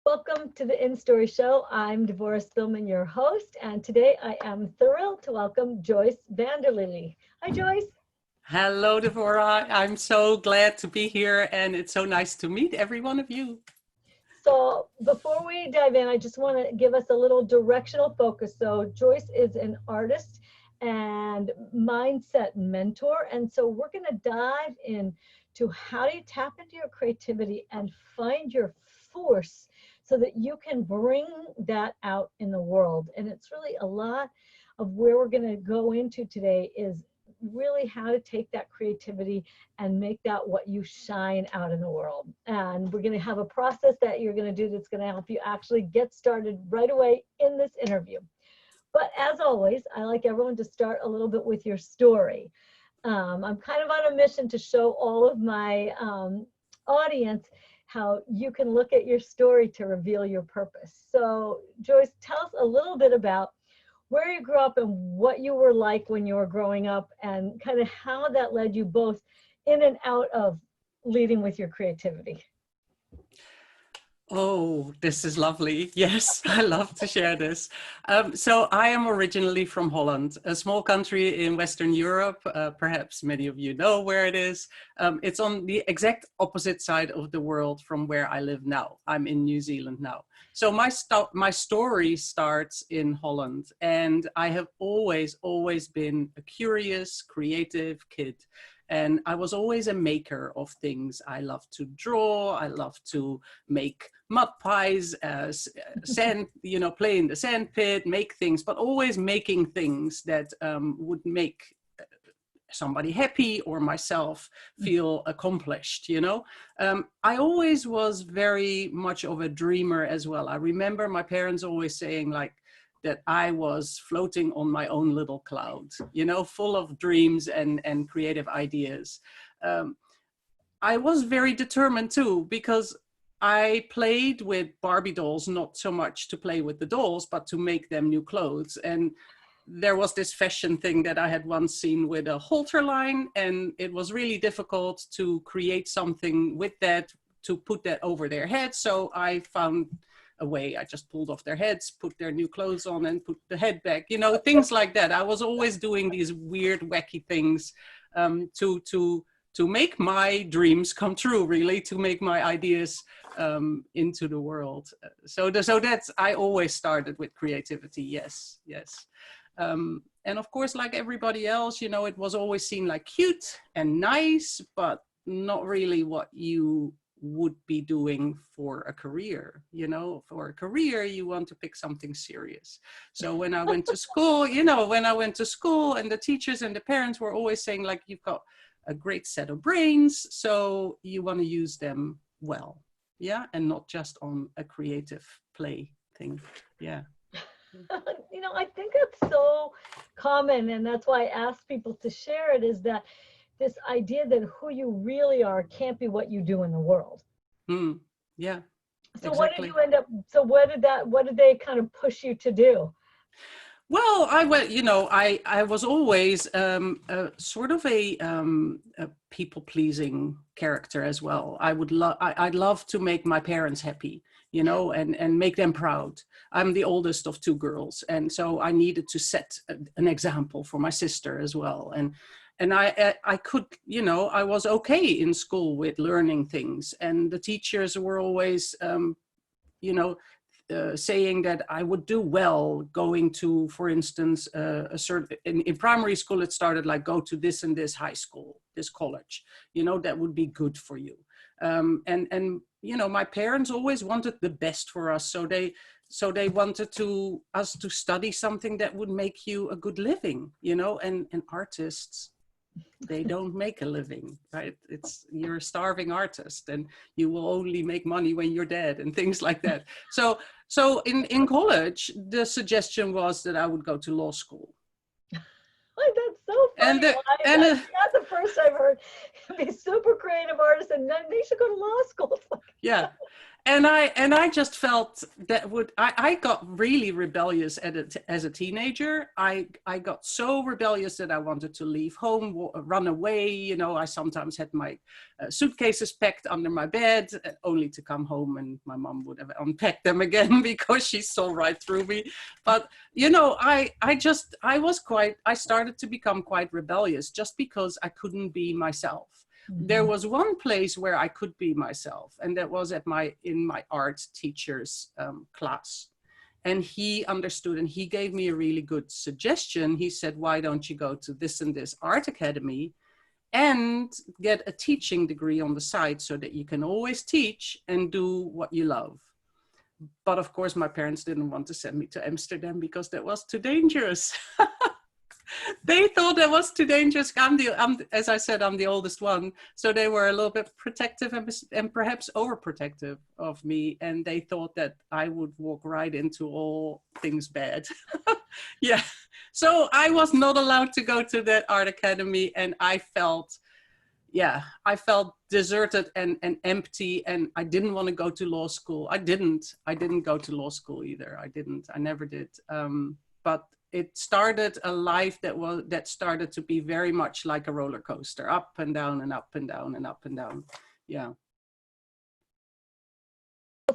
Welcome to the InStory Show. I'm Devorah Spilman, your host, and today I am thrilled to welcome Joyce Vanderlily. Hi, Joyce. Hello, Devorah. I'm so glad to be here, and it's so nice to meet every one of you. So before we dive in, I just want to give us a little directional focus. So Joyce is an artist and mindset mentor, and so we're going to dive in to how do you tap into your creativity and find your force so that you can bring that out in the world. And it's really a lot of where we're going to go into today is really how to take that creativity and make that what you shine out in the world. And we're going to have a process that you're going to do that's going to help you actually get started right away in this interview. But as always, I like everyone to start a little bit with your story. I'm kind of on a mission to show all of my audience how you can look at your story to reveal your purpose. So Joyce, tell us a little bit about where you grew up and what you were like when you were growing up and kind of how that led you both in and out of leading with your creativity. Oh, this is lovely. Yes, I love to share this. So I am originally from Holland, a small country in Western Europe. Perhaps many of you know where it is. It's on the exact opposite side of the world from where I live now. I'm in New Zealand now. So my story starts in Holland, and I have always been a curious, creative kid. And I was always a maker of things. I love to draw. I love to make mud pies, sand, play in the sand pit, make things, but always making things that would make somebody happy or myself feel accomplished, I always was very much of a dreamer as well. I remember my parents always saying that I was floating on my own little cloud, full of dreams and creative ideas. I was very determined too, because I played with Barbie dolls, not so much to play with the dolls, but to make them new clothes. And there was this fashion thing that I had once seen with a halter line, and it was really difficult to create something with that, to put that over their heads. So I found a way. I just pulled off their heads, put their new clothes on, and put the head back, things like that. I was always doing these weird, wacky things to make my dreams come true, really, to make my ideas into the world. So that's, I always started with creativity. Yes. And of course, like everybody else, it was always seen like cute and nice, but not really what you would be doing for a career. For a career, you want to pick something serious. So when I went to school, and the teachers and the parents were always saying, like, you've got a great set of brains, so you want to use them well. Yeah. And not just on a creative play thing. Yeah. I think it's so common, and that's why I ask people to share it, is that this idea that who you really are can't be what you do in the world. Yeah. So exactly. What did you end up, so what did they kind of push you to do? Well, I was always sort of a people-pleasing character as well. I'd love to make my parents happy, and make them proud. I'm the oldest of two girls, and so I needed to set an example for my sister as well. And I could, I was okay in school with learning things, and the teachers were always, saying that I would do well going to, for instance, in primary school, it started like, go to this and this high school, this college, that would be good for you. And my parents always wanted the best for us. So they wanted us to study something that would make you a good living, and artists, they don't make a living, right? You're a starving artist, and you will only make money when you're dead, and things like that. So in college, the suggestion was that I would go to law school. That's so funny. That's the first I've heard. Be super creative artists, and then they should go to law school. Yeah. And I just felt that I got really rebellious as a teenager. I got so rebellious that I wanted to leave home, run away. You know, I sometimes had my suitcases packed under my bed, only to come home and my mom would have unpacked them again because she saw right through me. But you know, I started to become quite rebellious just because I couldn't be myself. There was one place where I could be myself, and that was in my art teacher's class. And he understood, and he gave me a really good suggestion. He said, why don't you go to this and this art academy and get a teaching degree on the side so that you can always teach and do what you love. But of course, my parents didn't want to send me to Amsterdam because that was too dangerous. They thought that was too dangerous. As I said, I'm the oldest one. So they were a little bit protective and perhaps overprotective of me. And they thought that I would walk right into all things bad. Yeah. So I was not allowed to go to that art academy. And I felt deserted and empty. And I didn't want to go to law school. I didn't go to law school either. I never did. But it started a life that started to be very much like a roller coaster, up and down and up and down and up and down. Yeah.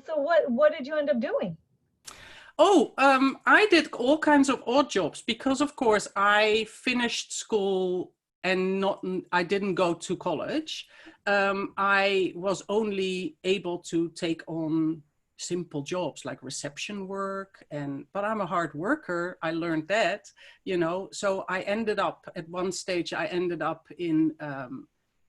So what did you end up doing? Oh, I did all kinds of odd jobs because, of course, I finished school and I didn't go to college. I was only able to take on simple jobs like reception work, but I'm a hard worker. I learned that, you know. So I ended up at one stage. I ended up in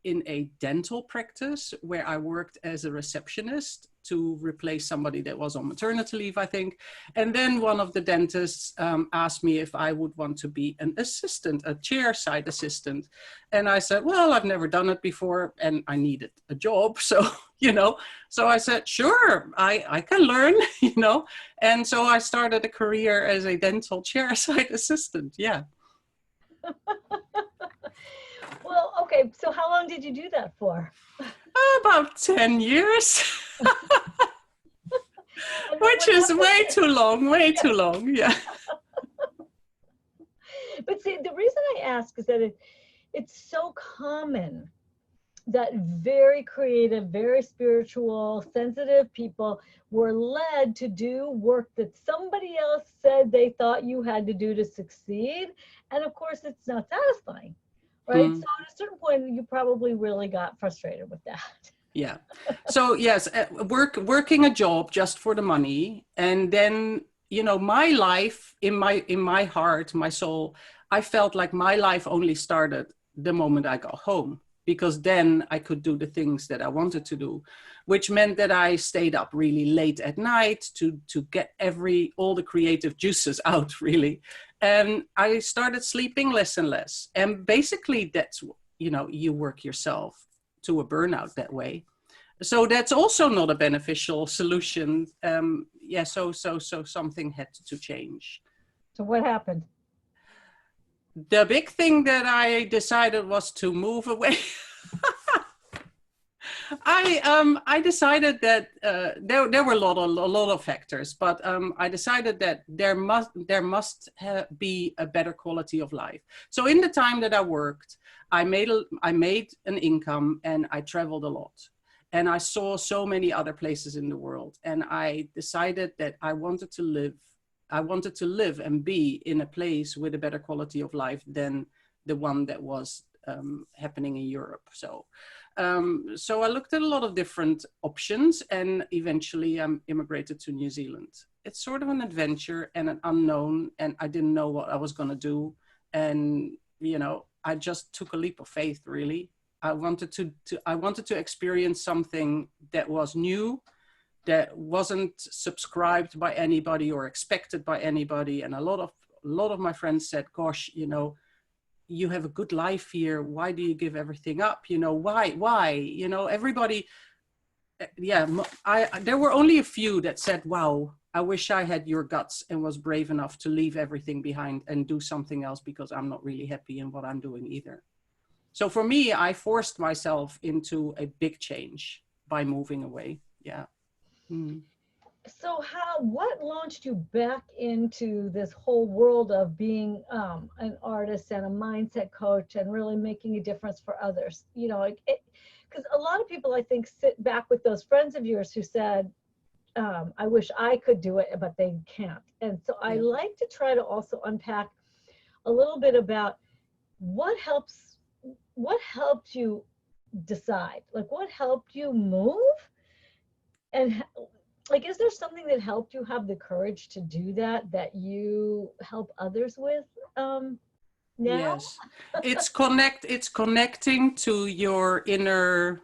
a dental practice where I worked as a receptionist to replace somebody that was on maternity leave, I think. And then one of the dentists asked me if I would want to be an assistant, a chair-side assistant. And I said, well, I've never done it before and I needed a job. So, you know, so I said, sure, I can learn, you know. And so I started a career as a dental chair-side assistant, yeah. Well, okay, so how long did you do that for? About 10 years. Which is way too long, yeah. But see, the reason I ask is that it's so common that very creative, very spiritual, sensitive people were led to do work that somebody else said they thought you had to do to succeed. And of course, it's not satisfying, right? So at a certain point, you probably really got frustrated with that. Yeah. So yes, working a job just for the money. And then, you know, my life in my heart, my soul, I felt like my life only started the moment I got home, because then I could do the things that I wanted to do, which meant that I stayed up really late at night to get all the creative juices out, really. And I started sleeping less and less. And basically that's, you know, you work yourself to a burnout that way. So that's also not a beneficial solution. So something had to change. So what happened? The big thing that I decided was to move away. I decided that there were a lot of factors, but I decided that there must be a better quality of life. So in the time that I worked, I made an income and I traveled a lot. And I saw so many other places in the world. And I decided that I wanted to live and be in a place with a better quality of life than the one that was happening in Europe. So I looked at a lot of different options, and eventually I immigrated to New Zealand. It's sort of an adventure and an unknown, and I didn't know what I was going to do. And, you know, I just took a leap of faith, really. I wanted to experience something that was new, that wasn't subscribed by anybody or expected by anybody. And a lot of my friends said, gosh, you know, you have a good life here. Why do you give everything up? You know, why? You know, everybody, yeah, there were only a few that said, wow, I wish I had your guts and was brave enough to leave everything behind and do something else, because I'm not really happy in what I'm doing either. So for me, I forced myself into a big change by moving away. Yeah. Mm. So what launched you back into this whole world of being an artist and a mindset coach and really making a difference for others? You know, like because a lot of people I think sit back with those friends of yours who said, I wish I could do it, but they can't. And so I Yeah. like to try to also unpack a little bit about what helps, what helped you decide, like what helped you move, and like, is there something that helped you have the courage to do that, that you help others with now? Yes. It's connecting to your inner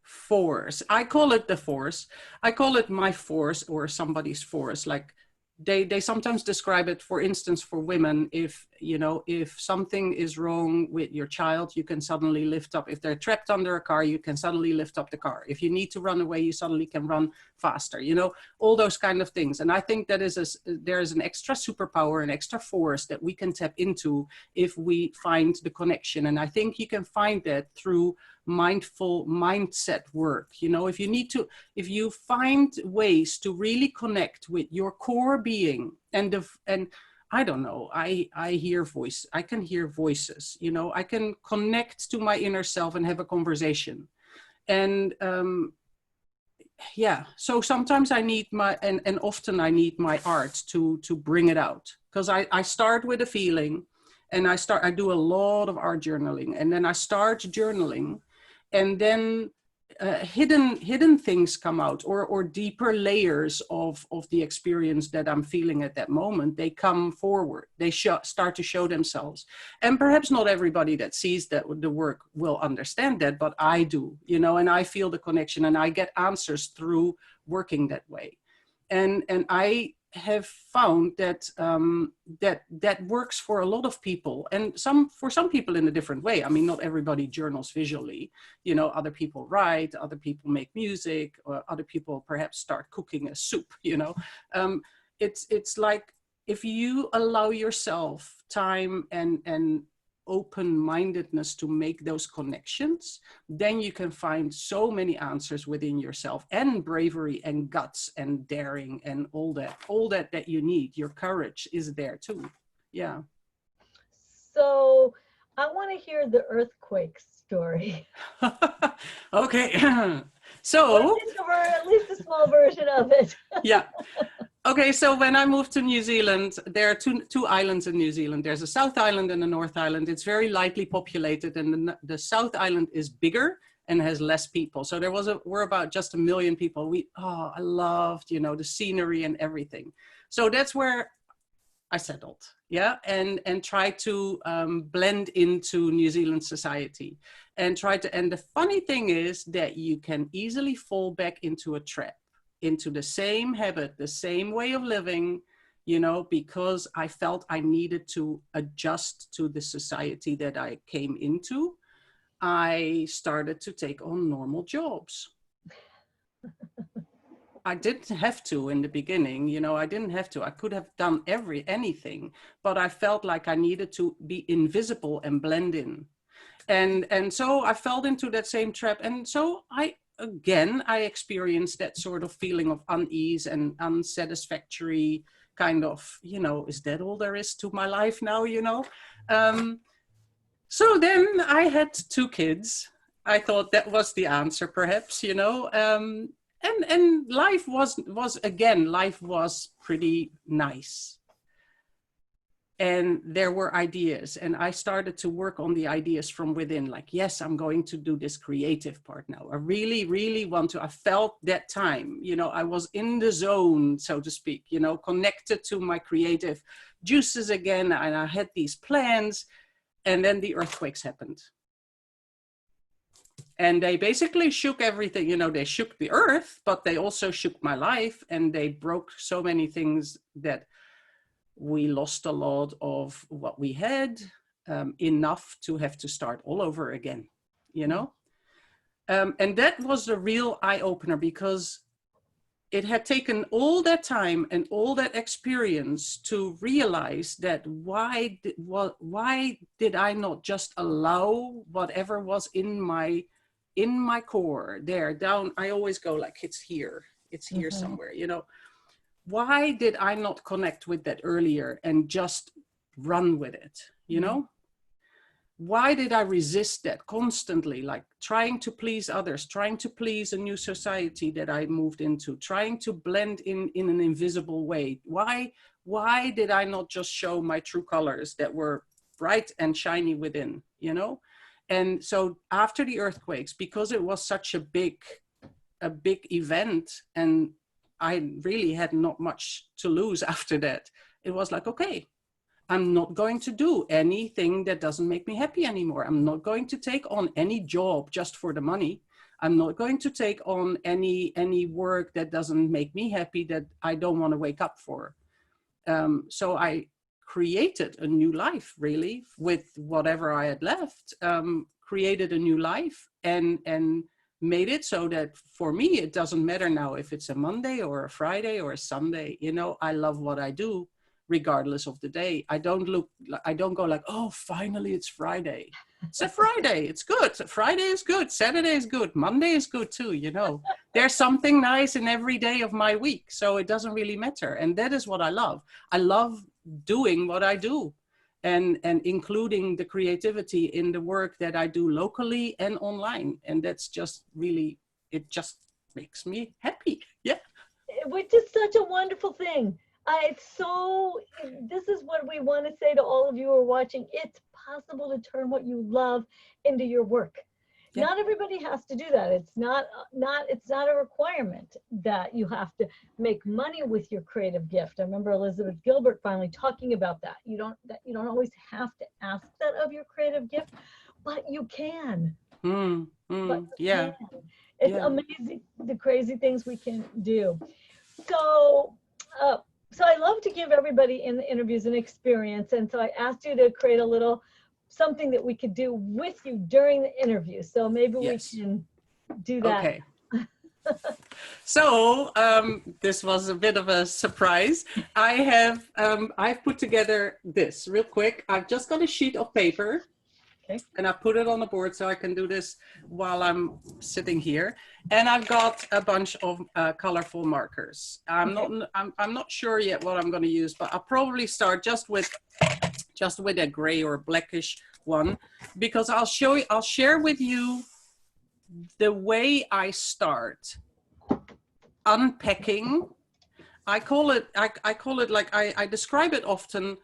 force. I call it the force. I call it my force or somebody's force. Like they sometimes describe it, for instance, for women, if you know, if something is wrong with your child, you can suddenly lift up. If they're trapped under a car, you can suddenly lift up the car. If you need to run away, you suddenly can run faster, you know, all those kind of things. And I think that there is an extra superpower, an extra force that we can tap into if we find the connection. And I think you can find that through mindful mindset work. You know, if you find ways to really connect with your core being, and I don't know, I can hear voices, you know, I can connect to my inner self and have a conversation. And yeah, so sometimes I need and often I need my art to bring it out, because I start with a feeling, and I do a lot of art journaling, and then I start journaling, and then hidden things come out, or deeper layers of the experience that I'm feeling at that moment. They come forward, they start to show themselves. And perhaps not everybody that sees that the work will understand that, but I do, you know, and I feel the connection, and I get answers through working that way. And I have found that that works for a lot of people, and for some people in a different way. I mean, not everybody journals visually, you know. Other people write, other people make music, or other people perhaps start cooking a soup, you know. It's like, if you allow yourself time and open-mindedness to make those connections, then you can find so many answers within yourself, and bravery and guts and daring and all that you need. Your courage is there too. Yeah. So I want to hear the earthquake story. Okay. Or So at least a small version of it. yeah. Okay, so when I moved to New Zealand, there are two islands in New Zealand. There's a South Island and a North Island. It's very lightly populated, and the South Island is bigger and has less people. So we're about just 1 million people. I loved, you know, the scenery and everything. So that's where I settled, yeah, and try to blend into New Zealand society, and and the funny thing is that you can easily fall back into a trap, into the same habit, the same way of living, you know, because I felt I needed to adjust to the society that I came into. I started to take on normal jobs. I didn't have to in the beginning, you know, I didn't have to. I could have done anything, but I felt like I needed to be invisible and blend in. And so I fell into that same trap. And so I experienced that sort of feeling of unease and unsatisfactory kind of, you know, is that all there is to my life now, you know? So then I had 2 kids. I thought that was the answer, perhaps, you know. And life was pretty nice. And there were ideas, and I started to work on the ideas from within. Like, yes, I'm going to do this creative part now. I really, really want to. I felt that time, you know, I was in the zone, so to speak, you know, connected to my creative juices again. And I had these plans, and then the earthquakes happened. And they basically shook everything, you know, they shook the earth, but they also shook my life, and they broke so many things that we lost a lot of what we had, enough to have to start all over again, you know? And that was the real eye-opener, because it had taken all that time and all that experience to realize that why did I not just allow whatever was in my core there down. I always go like, it's here, It's here somewhere, you know. Why did I not connect with that earlier and just run with it, you know? Why did I resist that constantly, like trying to please others, trying to please a new society that I moved into, trying to blend in an invisible way? Why did I not just show my true colors that were bright and shiny within, you know? And so after the earthquakes, because it was such a big event, and I really had not much to lose after that, it was like, okay, I'm not going to do anything that doesn't make me happy anymore. I'm not going to take on any job just for the money. I'm not going to take on any work that doesn't make me happy, that I don't want to wake up for. So I created a new life, really, with whatever I had left, created a new life and made it so that for me, it doesn't matter now if it's a Monday or a Friday or a Sunday. You know, I love what I do regardless of the day. I don't go like, oh, finally it's Friday. It's a Friday, it's good. Friday is good, Saturday is good, Monday is good too, you know. There's something nice in every day of my week, so it doesn't really matter. And that is what I love. I love doing what I do, and including the creativity in the work that I do locally and online. And that's just really, it just makes me happy. Yeah. Which is such a wonderful thing. This is what we want to say to all of you who are watching. It's possible to turn what you love into your work. Yeah. Not everybody has to do that. It's not a requirement that you have to make money with your creative gift. I remember Elizabeth Gilbert finally talking about that. You don't always have to ask that of your creative gift, but you can. Yeah. It's amazing the crazy things we can do. So I love to give everybody in the interviews an experience. And so I asked you to create a little something that we could do with you during the interview. So maybe we can do that. Okay. So this was a bit of a surprise. I've put together this real quick. I've just got a sheet of paper. Okay. And I put it on the board so I can do this while I'm sitting here. And I've got a bunch of colorful markers. I'm not sure yet what I'm going to use, but I'll probably start just with a gray or blackish one, because I'll share with you the way I start unpacking. I describe it often.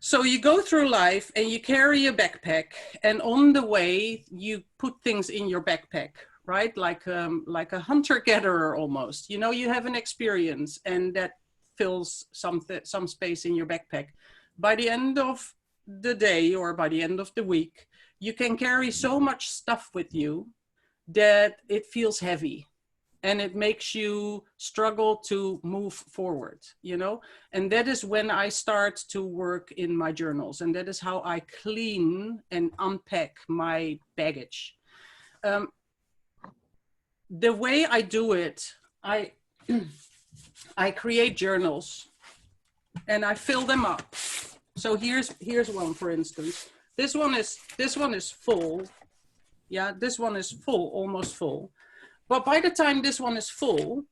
So you go through life and you carry a backpack, and on the way you put things in your backpack, right? Like a hunter-gatherer almost. You know, you have an experience and that fills some space in your backpack. By the end of the day or by the end of the week, you can carry so much stuff with you that it feels heavy. And it makes you struggle to move forward, you know? And that is when I start to work in my journals. And that is how I clean and unpack my baggage. The way I do it, I create journals and I fill them up. So here's one, for instance. This one is full. Yeah, this one is full, almost full. But by the time this one is full,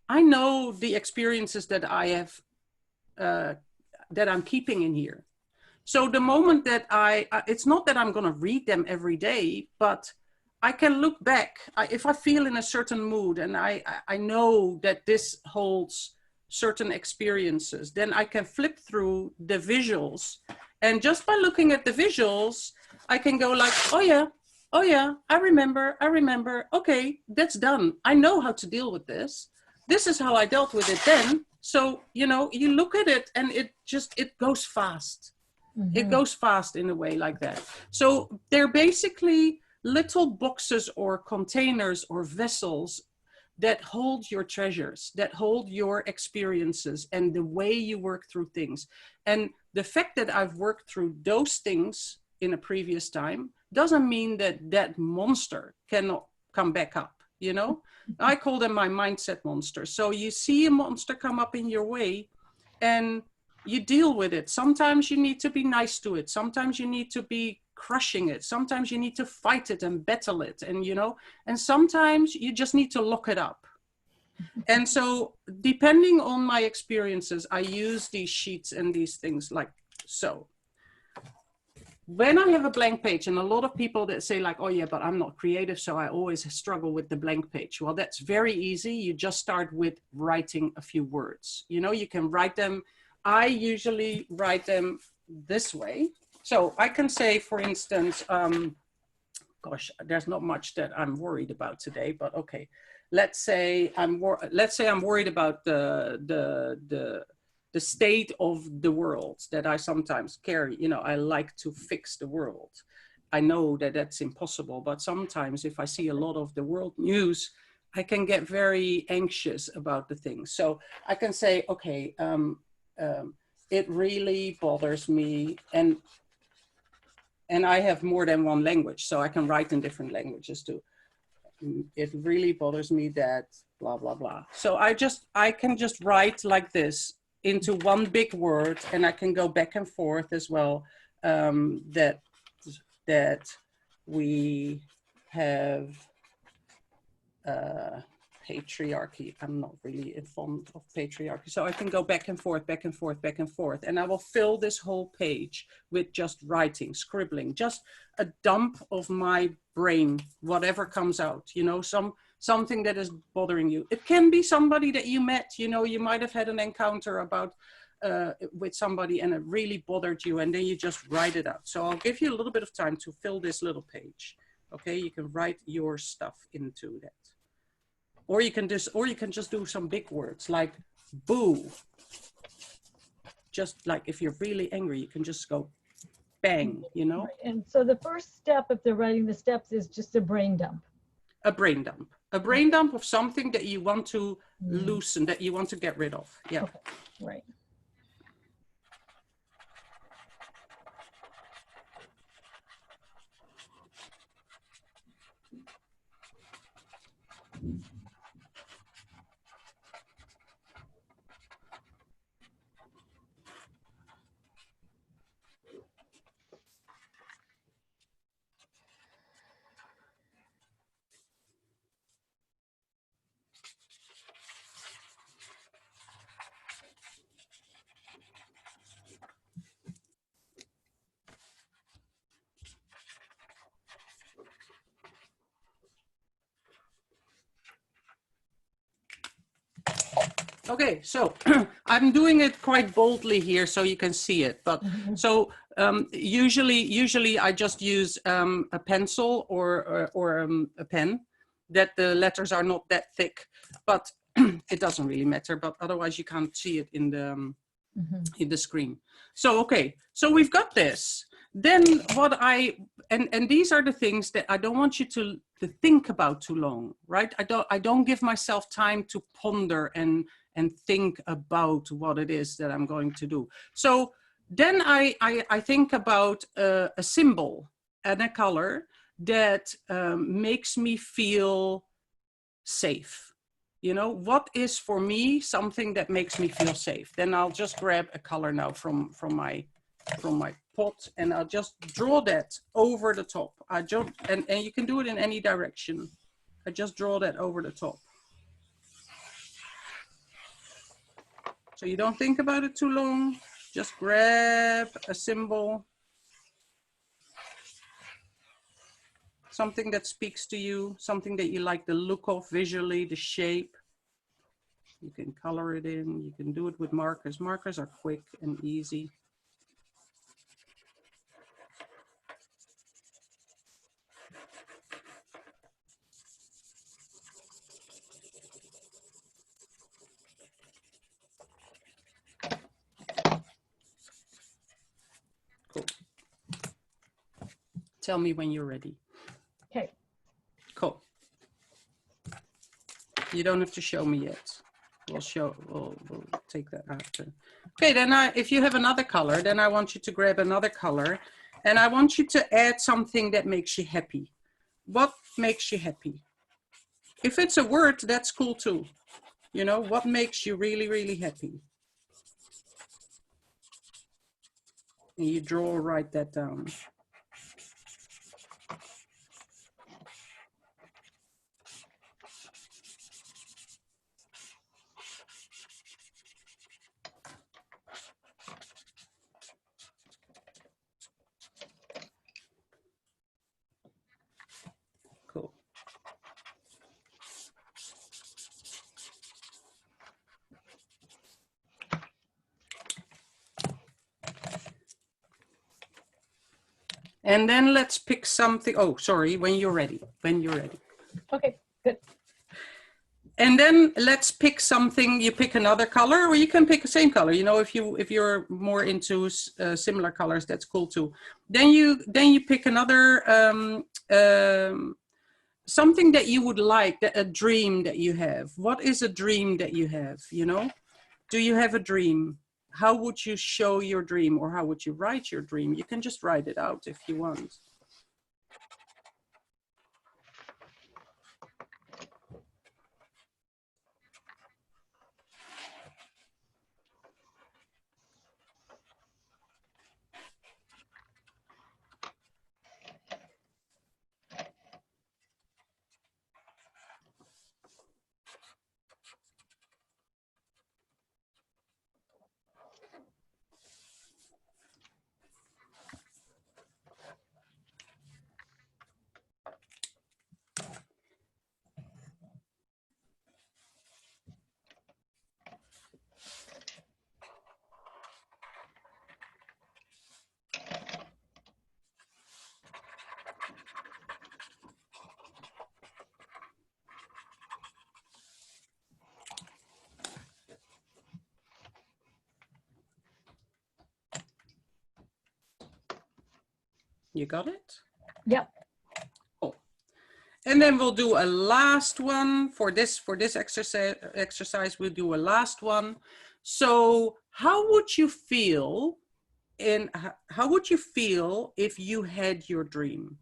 I know the experiences that I have, that I'm keeping in here. So the moment that it's not that I'm going to read them every day, but I can look back. If I feel in a certain mood and I know that this holds certain experiences, then I can flip through the visuals. And just by looking at the visuals, I can go like, oh yeah, I remember. Okay, that's done. I know how to deal with this. This is how I dealt with it then. So, you know, you look at it and it goes fast. Mm-hmm. It goes fast in a way like that. So they're basically little boxes or containers or vessels that hold your treasures, that hold your experiences and the way you work through things. And the fact that I've worked through those things in a previous time doesn't mean that monster cannot come back up, you know? I call them my mindset monsters. So you see a monster come up in your way and you deal with it. Sometimes you need to be nice to it. Sometimes you need to be crushing it. Sometimes you need to fight it and battle it, and you know, and sometimes you just need to lock it up. And so depending on my experiences, I use these sheets and these things like so. When I have a blank page, and a lot of people that say like, oh yeah, but I'm not creative, so I always struggle with the blank page. Well, that's very easy. You just start with writing a few words. You know, you can write them. I usually write them this way. So I can say, for instance, gosh, there's not much that I'm worried about today, but okay. Let's say I'm worried about the state of the world that I sometimes carry. You know, I like to fix the world. I know that that's impossible, but sometimes if I see a lot of the world news, I can get very anxious about the things. So I can say, okay, it really bothers me, and I have more than one language, so I can write in different languages too. It really bothers me that blah, blah, blah. So I can just write like this into one big word, and I can go back and forth as well, that we have patriarchy. I'm not really fond of patriarchy. So I can go back and forth, back and forth, back and forth. And I will fill this whole page with just writing, scribbling, just a dump of my brain, whatever comes out, you know, something that is bothering you. It can be somebody that you met, you know, you might have had an encounter about with somebody and it really bothered you, and then you just write it out. So I'll give you a little bit of time to fill this little page. Okay, you can write your stuff into that. Or you can just do some big words like boo. Just like if you're really angry, you can just go bang, you know? And so the first step, if they're writing the steps, is just a brain dump. A brain dump. A brain dump of something that you want to loosen, that you want to get rid of. Yeah. Okay. Right. Okay, so I'm doing it quite boldly here so you can see it. But so usually I just use a pencil or a pen, that the letters are not that thick, but it doesn't really matter. But otherwise you can't see it in the screen. So okay, so we've got this. Then what and these are the things that I don't want you to think about too long, right? I don't give myself time to ponder and think about what it is that I'm going to do. So then I think about a symbol and a color that makes me feel safe. You know, what is for me something that makes me feel safe? Then I'll just grab a color now from my pot, and I'll just draw that over the top. And you can do it in any direction. I just draw that over the top. So you don't think about it too long. Just grab a symbol, something that speaks to you, something that you like the look of visually, the shape. You can color it in. You can do it with markers. Markers are quick and easy. Cool. Tell me when you're ready. Okay. Cool. You don't have to show me yet. We'll take that after. Okay, then if you have another color, then I want you to grab another color, and I want you to add something that makes you happy. What makes you happy? If it's a word, that's cool too. You know, what makes you really, really happy? And you write that down. And then let's pick something. Oh, sorry, when you're ready, when you're ready. Okay, good. And then let's pick something. You pick another color, or you can pick the same color. You know, if you're more into similar colors, that's cool too. Then you pick another something that you would like, a dream that you have. What is a dream that you have? You know, do you have a dream? How would you show your dream, or how would you write your dream? You can just write it out if you want. You got it? Yep. Cool. And then we'll do a last one for this exercise. We'll do a last one. So how would you feel if you had your dream?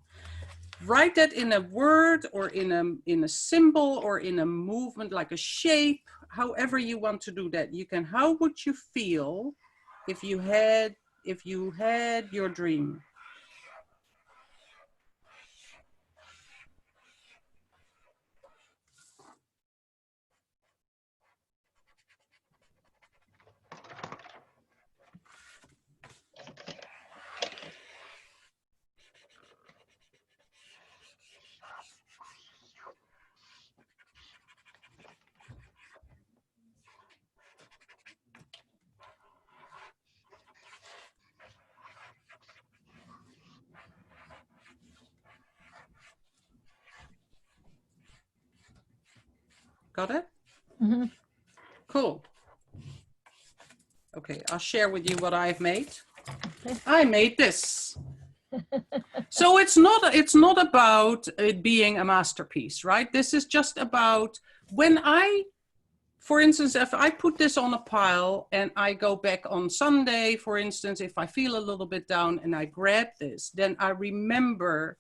Write that in a word, or in a symbol, or in a movement, like a shape, however you want to do that. You can, how would you feel if you had your dream? Got it? Mm-hmm. Cool. Okay, I'll share with you what I've made. I made this. So it's not about it being a masterpiece, right? This is just about when for instance, if I put this on a pile and I go back on Sunday, for instance, if I feel a little bit down and I grab this, then I remember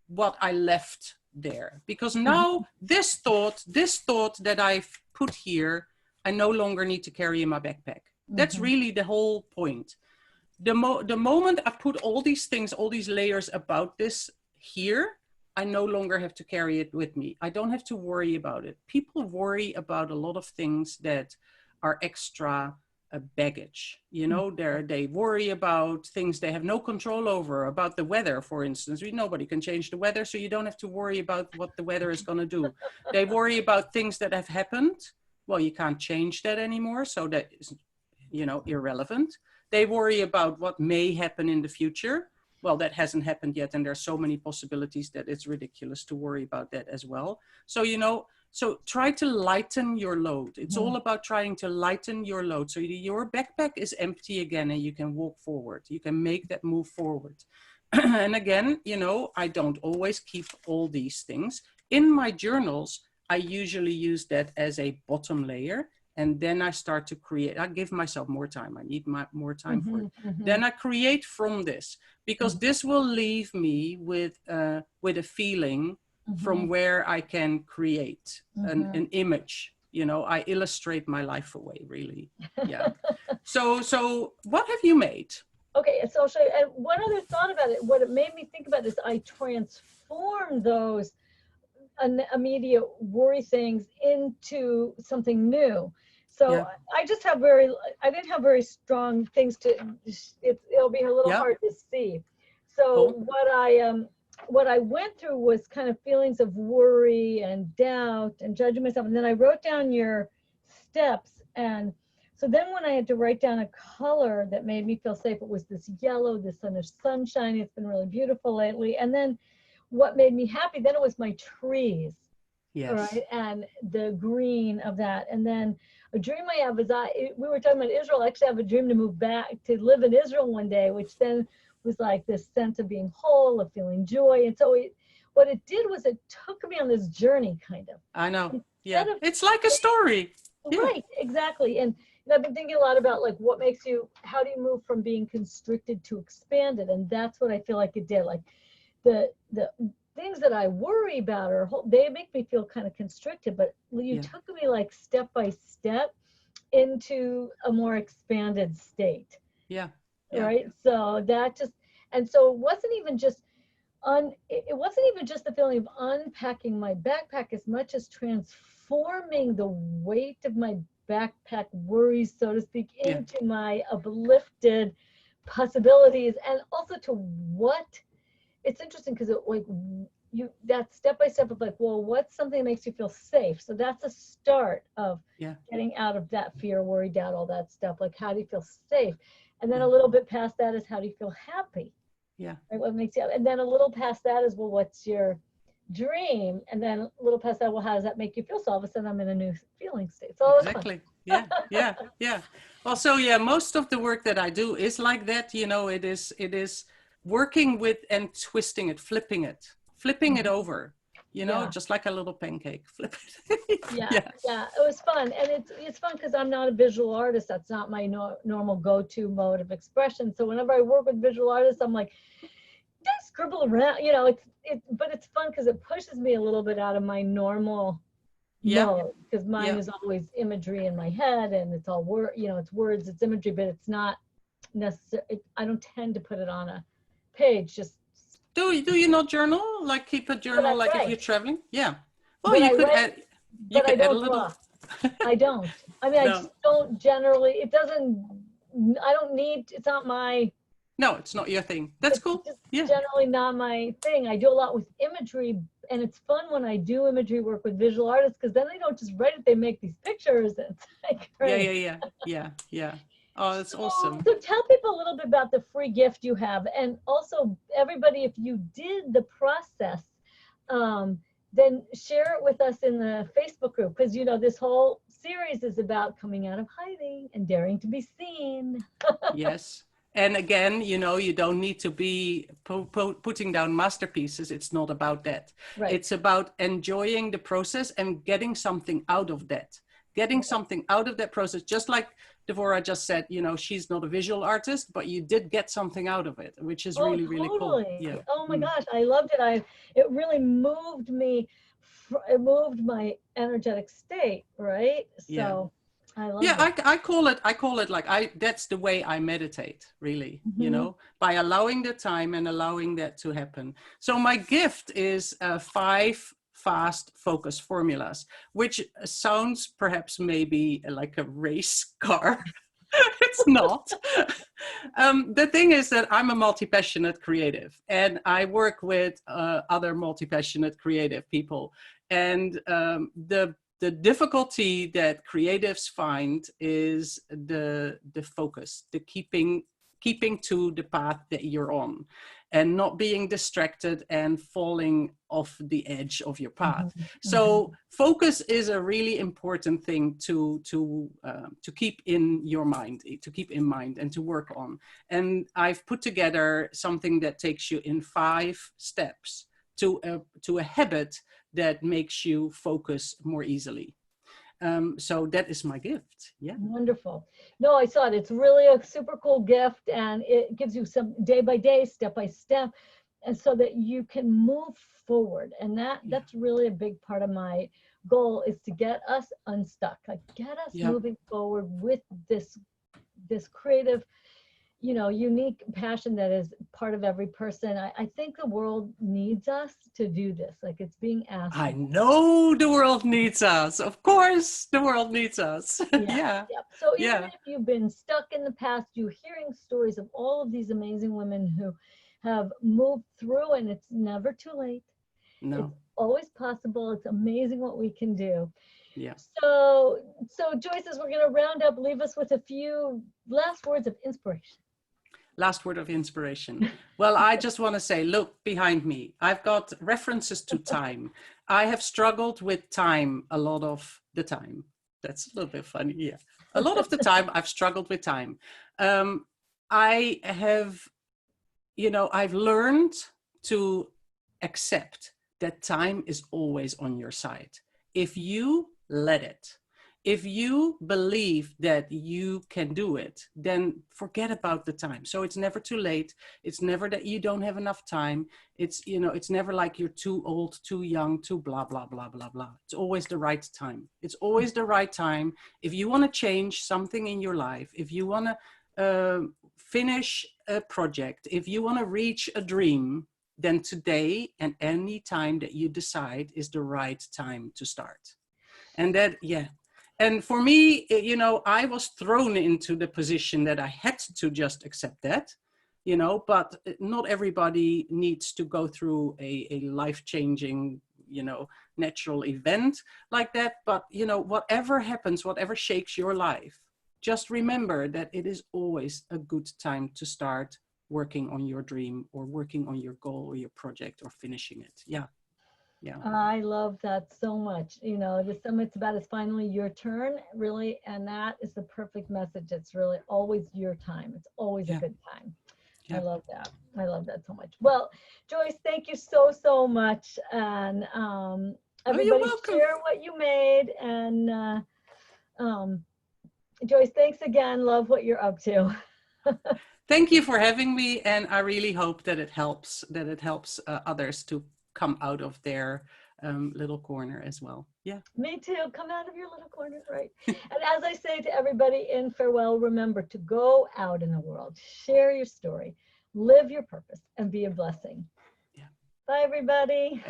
what I left there. Because now this thought that I've put here, I no longer need to carry in my backpack. That's really the whole point. The moment I put all these things, all these layers about this here, I no longer have to carry it with me. I don't have to worry about it. People worry about a lot of things that are extra baggage. You know, they worry about things they have no control over, about the weather, for instance. Nobody can change the weather, so you don't have to worry about what the weather is going to do. They worry about things that have happened. Well, you can't change that anymore, so that is, you know, irrelevant. They worry about what may happen in the future. Well, that hasn't happened yet, and there's so many possibilities that it's ridiculous to worry about that as well. So, you know, so try to lighten your load. It's all about trying to lighten your load. So your backpack is empty again and you can walk forward. You can make that move forward. And again, you know, I don't always keep all these things. In my journals, I usually use that as a bottom layer. And then I start to create. I give myself more time. I need more time for it. Then I create from this, because this will leave me with a feeling from where I can create an image. You know, I illustrate my life away, really. Yeah. So what have you made? Okay, so I'll show you. And one other thought about it, what it made me think about is I transformed those immediate worry things into something new. So yeah. I just have I didn't have very strong things to, it'll be a little hard to see. So cool. What I went through was kind of feelings of worry and doubt and judging myself. And then I wrote down your steps, and So then when I had to write down a color that made me feel safe, it was this yellow, this sun is sunshiny. It's been really beautiful lately. And then what made me happy, then it was my trees, Yes. right? And the green of that. And then a dream I have is we were talking about Israel. I actually have a dream to move back to live in Israel one day, which then was like this sense of being whole, of feeling joy. And so what it did was it took me on this journey kind of. I know. Yeah. Instead of, It's like a story. Yeah. right, exactly. And I've been thinking a lot about like what makes you, how do you move from being constricted to expanded? And that's what I feel like it did. Like the things that I worry about they make me feel kind of constricted, but you took me like step by step into a more expanded state. Yeah. Right. So that just, and so it wasn't even just it wasn't even just the feeling of unpacking my backpack as much as transforming the weight of my backpack worries, so to speak, into my uplifted possibilities, and also to what it's interesting because it like that step by step of like, well, what's something that makes you feel safe? So that's a start of getting out of that fear, worry, doubt, all that stuff. Like, how do you feel safe? And then a little bit past that is how do you feel happy? Yeah. Right, what makes you, and then a little past that is, well, what's your dream? And then a little past that, well, how does that make you feel? So all of a sudden I'm in a new feeling state. So exactly. Yeah. Also, most of the work that I do is like that. You know, it is working with and twisting it, flipping it over. You know, just like a little pancake, flip it. Yeah, it was fun. And it's fun because I'm not a visual artist. That's not my normal go-to mode of expression. So whenever I work with visual artists, I'm like, just scribble around, you know, but it's fun because it pushes me a little bit out of my normal mode, because mine is always imagery in my head, and it's all it's words, it's imagery, but it's not necessarily, I don't tend to put it on a page. Just do you not journal? Like keep a journal, like if you're traveling? Yeah. Well, you could add a little. I don't. I mean, I just don't generally. It doesn't. I don't need. It's not my. No, it's not your thing. That's cool. It's generally not my thing. I do a lot with imagery, and it's fun when I do imagery work with visual artists, because then they don't just write it; they make these pictures. And it's like great. Yeah. Oh, that's awesome. So tell people a little bit about the free gift you have, and also everybody, if you did the process, then share it with us in the Facebook group, because you know this whole series is about coming out of hiding and daring to be seen. Yes. And again, you know, you don't need to be putting down masterpieces. It's not about that. Right. It's about enjoying the process and getting something out of that. Getting something out of that process, just like Devorah just said, you know, she's not a visual artist, but you did get something out of it, which is really cool. Yeah. Oh my gosh, I loved it. It really moved me. It moved my energetic state, right? So I love it. I call it like that's the way I meditate, really, you know, by allowing the time and allowing that to happen. So my gift is 5 fast focus formulas, which sounds perhaps maybe like a race car. It's not. The thing is that I'm a multi-passionate creative, and I work with other multi-passionate creative people. And the difficulty that creatives find is the focus, the keeping to the path that you're on, and not being distracted and falling off the edge of your path. So focus is a really important thing to keep in your mind, to keep in mind and to work on. And I've put together something that takes you in 5 steps to a habit that makes you focus more easily. So that is my gift. Yeah. Wonderful. No, I saw it. It's really a super cool gift, and it gives you some day by day, step by step, and so that you can move forward. And that's really a big part of my goal, is to get us unstuck, like get us moving forward with this creative, you know, unique passion that is part of every person. I think the world needs us to do this. Like, it's being asked. I know the world needs us. Of course, the world needs us. Yeah. So even if you've been stuck in the past, you're hearing stories of all of these amazing women who have moved through, and it's never too late. No. It's always possible. It's amazing what we can do. Yeah. So Joyce, as we're going to round up, leave us with a few last words of inspiration. Last word of inspiration. Well, I just want to say, look behind me. I've got references to time. I have struggled with time a lot of the time. That's a little bit funny. Yeah. A lot of the time I've struggled with time. I have, I've learned to accept that time is always on your side. If you let it, if you believe that you can do it, then forget about the time. So it's never too late. It's never that you don't have enough time. It's never like you're too old, too young, too blah, blah, blah, blah, blah. It's always the right time. It's always the right time. If you want to change something in your life, if you want to finish a project, if you want to reach a dream, then today and any time that you decide is the right time to start. And that, yeah. And for me, I was thrown into the position that I had to just accept that, but not everybody needs to go through a life-changing, natural event like that. But, whatever happens, whatever shakes your life, just remember that it is always a good time to start working on your dream or working on your goal or your project or finishing it. Yeah. Yeah. I love that so much. The summit's about is finally your turn, really, and that is the perfect message. It's really always your time. It's always a good time. Yeah. I love that. I love that so much. Well, Joyce, thank you so much. And everybody share what you made. And Joyce, thanks again. Love what you're up to. Thank you for having me. And I really hope that it helps others to come out of their little corner as well. Yeah. Me too. Come out of your little corner, right? And as I say to everybody in farewell, remember to go out in the world, share your story, live your purpose, and be a blessing. Yeah. Bye, everybody.